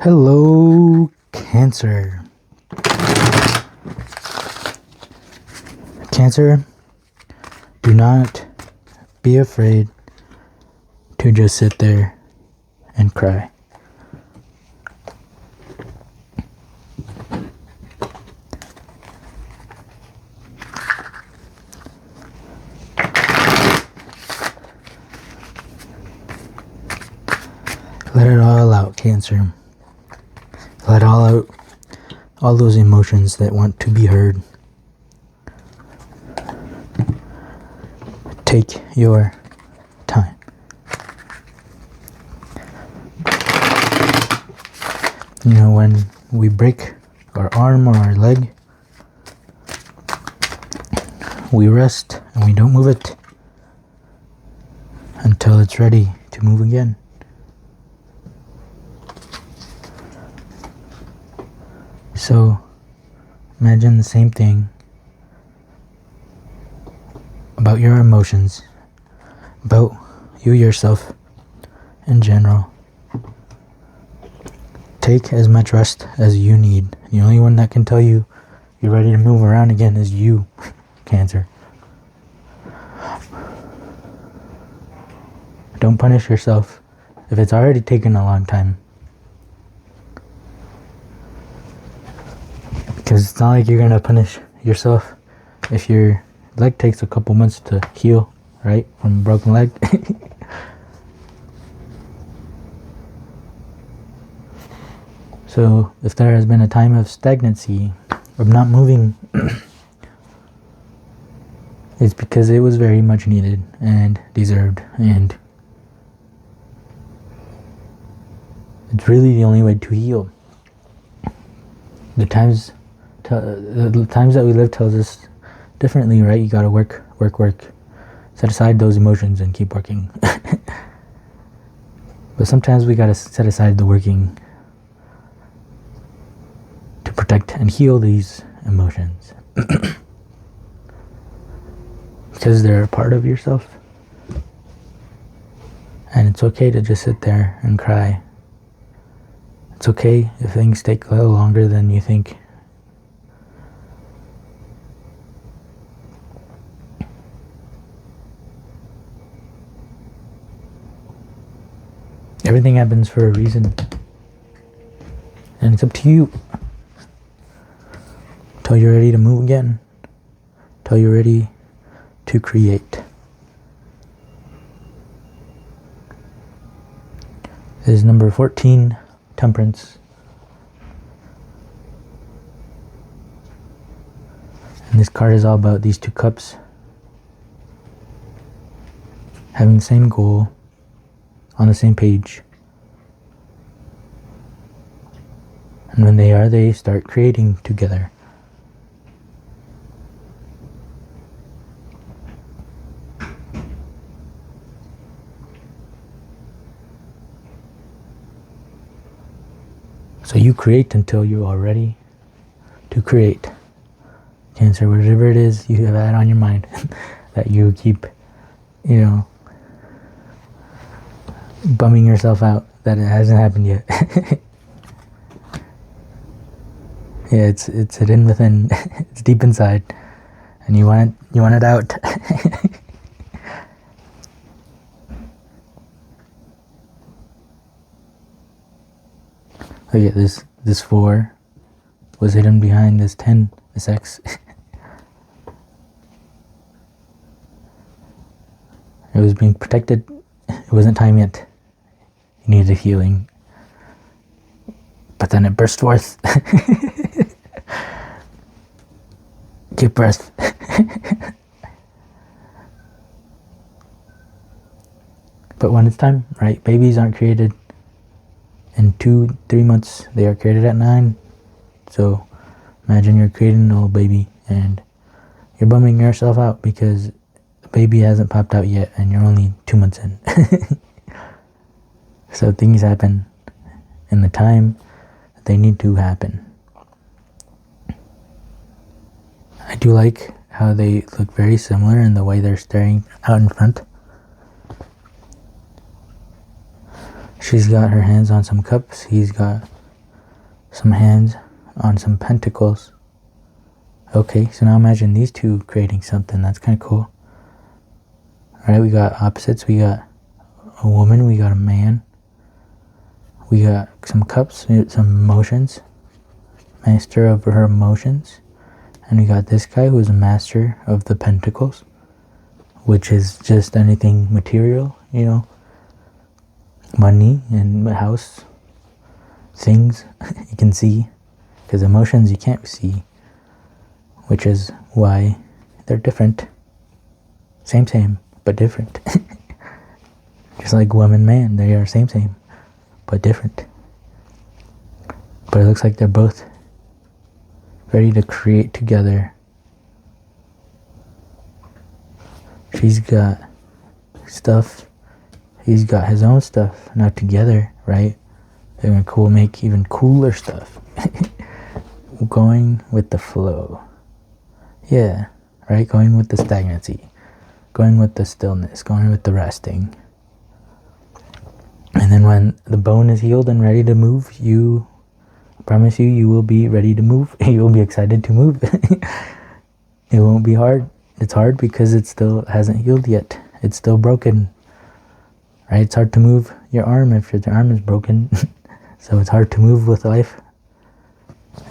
Hello, Cancer. Cancer, do not be afraid to just sit there and cry. Let it all out, Cancer. Let all out all those emotions that want to be heard. Take your time. You know, when we break our arm or our leg, we rest and we don't move it until it's ready to move again. So, imagine the same thing about your emotions, about you yourself in general. Take as much rest as you need. The only one that can tell you you're ready to move around again is you, Cancer. Don't punish yourself if it's already taken a long time. Because it's not like you're going to punish yourself if your leg takes a couple months to heal, right? From a broken leg. So, if there has been a time of stagnancy, of not moving, it's because it was very much needed and deserved, and it's really the only way to heal. The times that we live tells us differently, right? You gotta work. Set aside those emotions and keep working. But sometimes we gotta set aside the working to protect and heal these emotions. Because they're a part of yourself. And it's okay to just sit there and cry. It's okay if things take a little longer than you think. Everything happens for a reason. And it's up to you. Till you're ready to move again. Till you're ready to create. This is number 14, Temperance. And this card is all about these two cups having the same goal, on the same page. And when they start creating together. So you create until you are ready to create. Cancer, whatever it is you have had on your mind that you keep, bumming yourself out that it hasn't happened yet. Yeah, it's hidden within. It's deep inside, and you want it out. Look at this. This 4 was hidden behind this 10, this X. It was being protected. It wasn't time yet. It needed healing. But then it burst forth. Give birth. But when it's time, right? Babies aren't created in 2-3 months. They are created at 9. So imagine you're creating a little baby and you're bumming yourself out because the baby hasn't popped out yet and you're only 2 months in. So things happen in the time that they need to happen. I do like how they look very similar in the way they're staring out in front. She's got her hands on some cups. He's got some hands on some pentacles. Okay, so now imagine these two creating something. That's kind of cool. Alright, we got opposites. We got a woman, we got a man. We got some cups, some emotions. Master of her emotions. And we got this guy who is a master of the pentacles, which is just anything material, you know. Money and house. Things you can see. Because emotions you can't see. Which is why they're different. Same, but different. Just like woman, man, they are same, but different. But it looks like they're both ready to create together. She's got stuff. He's got his own stuff. Now together, right? They're gonna make even cooler stuff. Going with the flow. Yeah, right? Going with the stagnancy. Going with the stillness. Going with the resting. And then when the bone is healed and ready to move, I promise you will be ready to move. You'll be excited to move. It won't be hard. It's hard because it still hasn't healed yet. It's still broken. Right? It's hard to move your arm if your arm is broken. So it's hard to move with life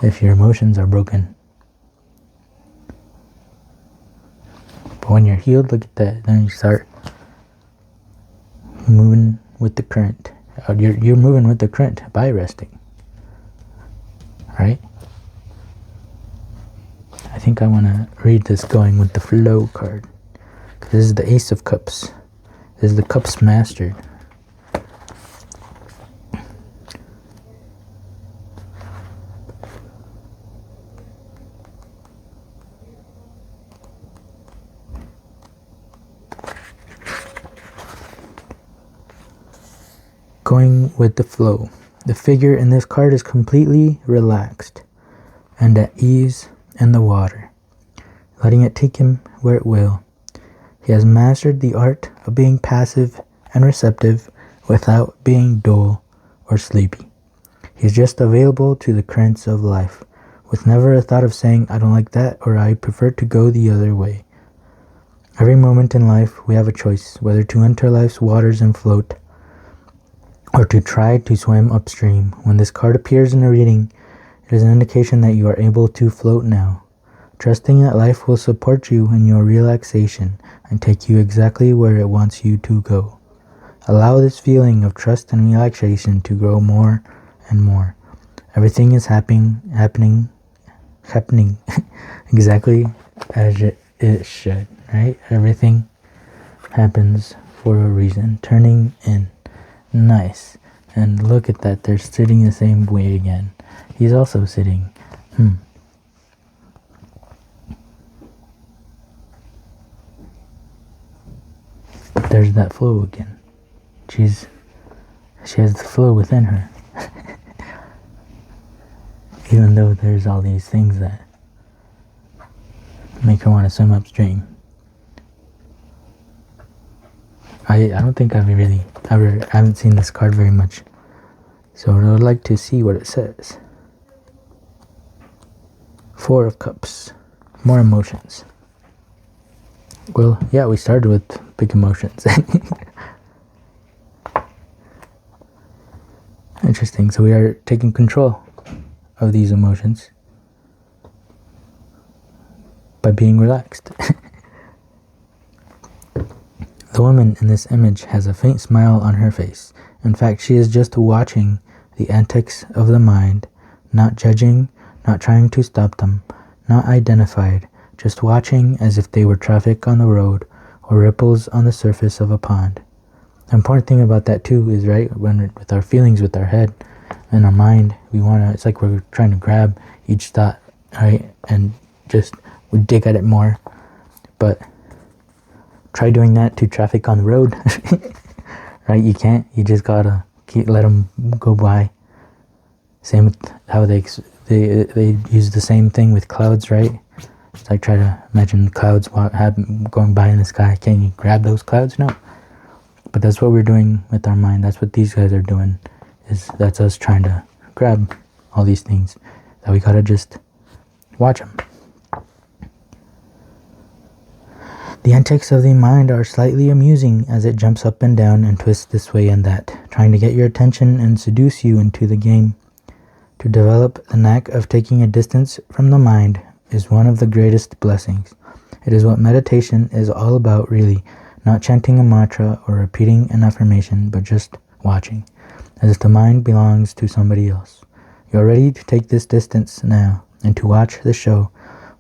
if your emotions are broken. But when you're healed, look at that. Then you start moving with the current. You're moving with the current by resting. Right? I think I want to read this going with the flow card. This is the Ace of Cups. This is the Cups Mastered. Going with the flow. The figure in this card is completely relaxed and at ease in the water, letting it take him where it will. He has mastered the art of being passive and receptive without being dull or sleepy. He is just available to the currents of life, with never a thought of saying, I don't like that, or I prefer to go the other way. Every moment in life we have a choice, whether to enter life's waters and float, or to try to swim upstream. When this card appears in a reading, it is an indication that you are able to float now, trusting that life will support you in your relaxation and take you exactly where it wants you to go. Allow this feeling of trust and relaxation to grow more and more. Everything is happening exactly as it should, right? Everything happens for a reason. Turning in. Nice. And look at that. They're sitting the same way again. He's also sitting. There's that flow again. She has the flow within her. Even though there's all these things that make her want to swim upstream. I don't think I haven't seen this card very much. So I would like to see what it says. Four of Cups. More emotions. Well, yeah, we started with big emotions. Interesting. So we are taking control of these emotions by being relaxed. The woman in this image has a faint smile on her face. In fact, she is just watching the antics of the mind, not judging, not trying to stop them, not identified, just watching as if they were traffic on the road or ripples on the surface of a pond. The important thing about that too is, right, when with our feelings, with our head and our mind, it's like we're trying to grab each thought, right, and just we dig at it more. But try doing that to traffic on the road. Right? You can't. You just gotta let them go by. Same with how they use the same thing with clouds, right? It's like try to imagine clouds going by in the sky. Can you grab those clouds? No. But that's what we're doing with our mind. That's what these guys are doing. That's us trying to grab all these things, that we gotta just watch them. The antics of the mind are slightly amusing as it jumps up and down and twists this way and that, trying to get your attention and seduce you into the game. To develop the knack of taking a distance from the mind is one of the greatest blessings. It is what meditation is all about, really, not chanting a mantra or repeating an affirmation, but just watching, as if the mind belongs to somebody else. You are ready to take this distance now and to watch the show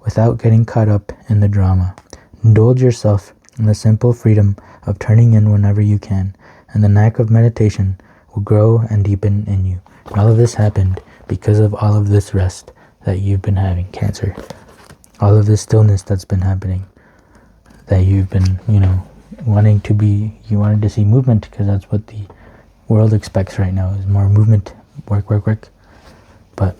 without getting caught up in the drama. Indulge yourself in the simple freedom of turning in whenever you can, and the knack of meditation will grow and deepen in you. And all of this happened because of all of this rest that you've been having, Cancer. All of this stillness that's been happening, that you've been, you wanted to see movement, because that's what the world expects right now, is more movement, work. But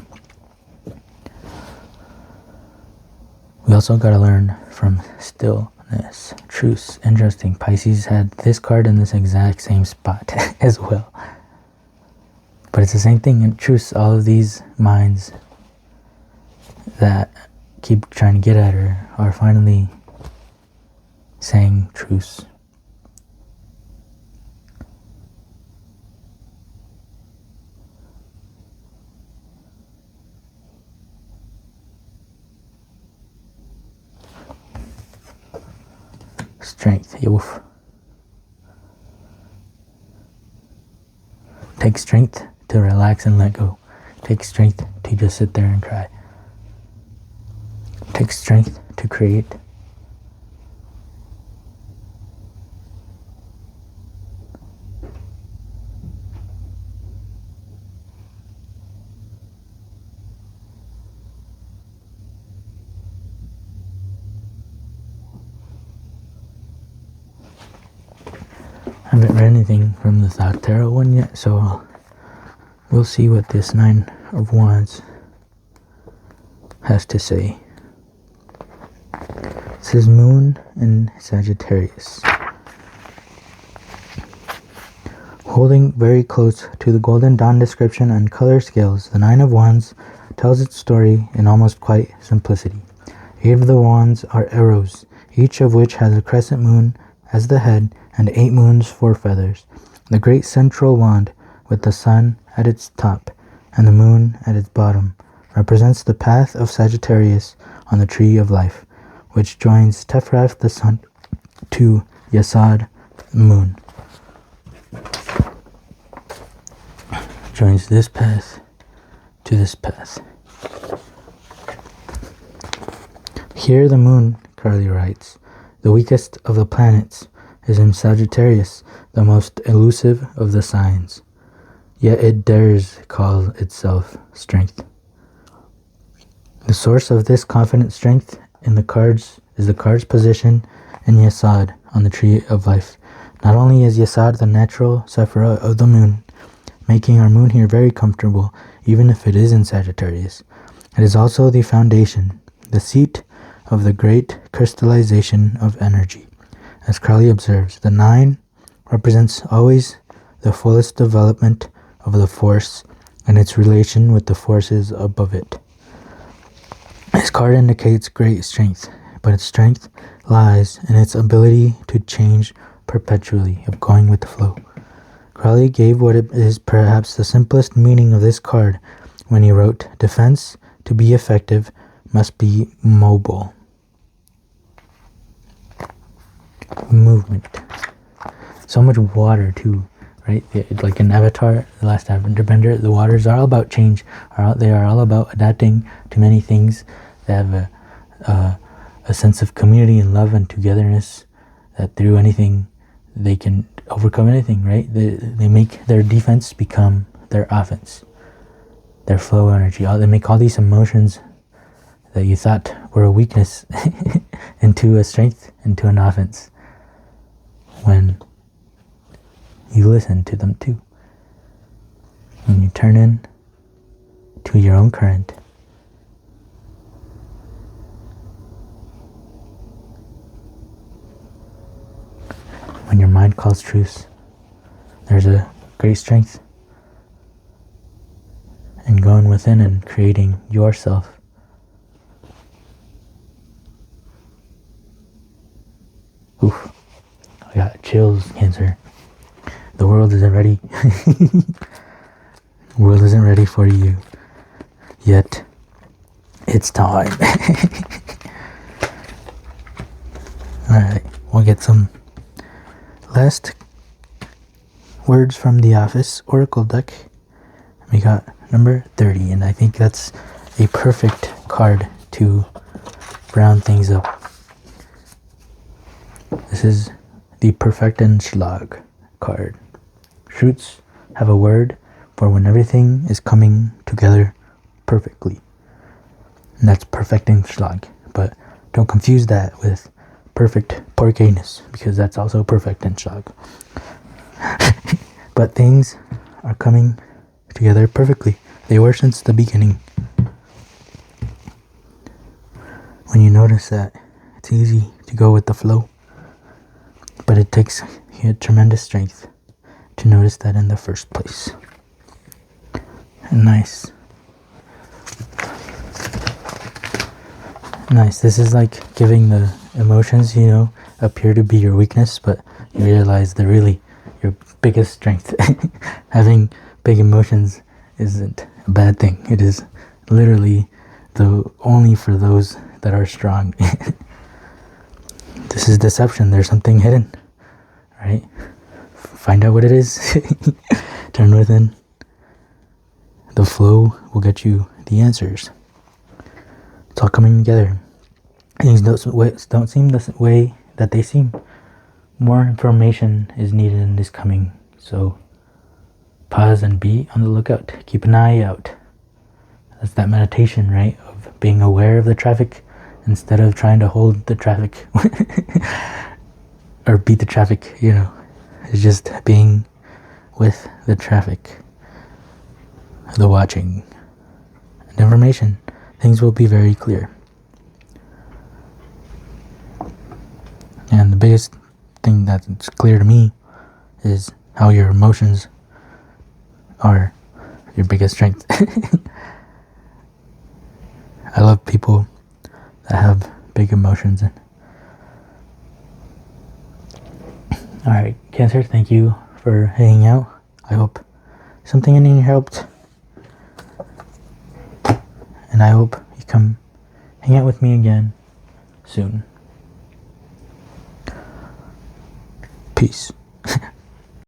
we also got to learn from stillness. Truce. Interesting. Pisces had this card in this exact same spot as well. But it's the same thing. In truce, all of these minds that keep trying to get at her are finally saying truce. Strength. Oof. Take strength to relax and let go. Take strength to just sit there and cry. Take strength to create. I haven't read anything from the Thoth Tarot one yet, so we'll see what this Nine of Wands has to say. It says Moon in Sagittarius. Holding very close to the Golden Dawn description and color scales, the Nine of Wands tells its story in almost quite simplicity. 8 of the wands are arrows, each of which has a crescent moon as the head and 8 moons for feathers. The great central wand, with the sun at its top and the moon at its bottom, represents the path of Sagittarius on the tree of life, which joins Tefrath the sun to Yesod the moon. Joins this path to this path. Here the moon, Crowley writes, the weakest of the planets, is in Sagittarius, the most elusive of the signs. Yet it dares call itself strength. The source of this confident strength in the cards is the card's position in Yesod on the tree of life. Not only is Yesod the natural Sephirah of the moon, making our moon here very comfortable, even if it is in Sagittarius, it is also the foundation, the seat of the great crystallization of energy. As Crowley observes, the 9 represents always the fullest development of the force and its relation with the forces above it. This card indicates great strength, but its strength lies in its ability to change perpetually, of going with the flow. Crowley gave what is perhaps the simplest meaning of this card when he wrote, "Defense, to be effective, must be mobile." Movement. So much water too, right? Like in Avatar, the last Airbender, the waters are all about change. They are all about adapting to many things. They have a sense of community and love and togetherness, that through anything they can overcome anything, right? They make their defense become their offense, their flow energy. They make all these emotions that you thought were a weakness into a strength, into an offense, when you listen to them too. When you turn in to your own current. When your mind calls truce, there's a great strength and going within and creating yourself. Oof, I got chills, Cancer. The world isn't ready. The world isn't ready for you yet. It's time. Alright, we'll get some last words from the Office Oracle deck. We got number 30, and I think that's a perfect card to round things up. This is the Perfektenschlag card. Shoots have a word for when everything is coming together perfectly. And that's Perfektenschlag. But don't confuse that with perfect porciness, because that's also Perfektenschlag. But things are coming together perfectly. They were since the beginning. When you notice that, it's easy to go with the flow. But it takes tremendous strength to notice that in the first place. Nice. Nice. This is like giving the emotions, appear to be your weakness, but you realize they're really your biggest strength. Having big emotions isn't a bad thing. It is literally only for those that are strong. This is deception. There's something hidden, right? Find out what it is. Turn within. The flow will get you the answers. It's all coming together. Things don't seem the way that they seem. More information is needed and is coming. So pause and be on the lookout. Keep an eye out. That's that meditation, right? Of being aware of the traffic instead of trying to hold the traffic. Or beat the traffic, It's just being with the traffic. The watching. And information. Things will be very clear. And the biggest thing that's clear to me is how your emotions are your biggest strength. I love people that have big emotions. Alright, Cancer, thank you for hanging out. I hope something in here helped. And I hope you come hang out with me again soon. Peace.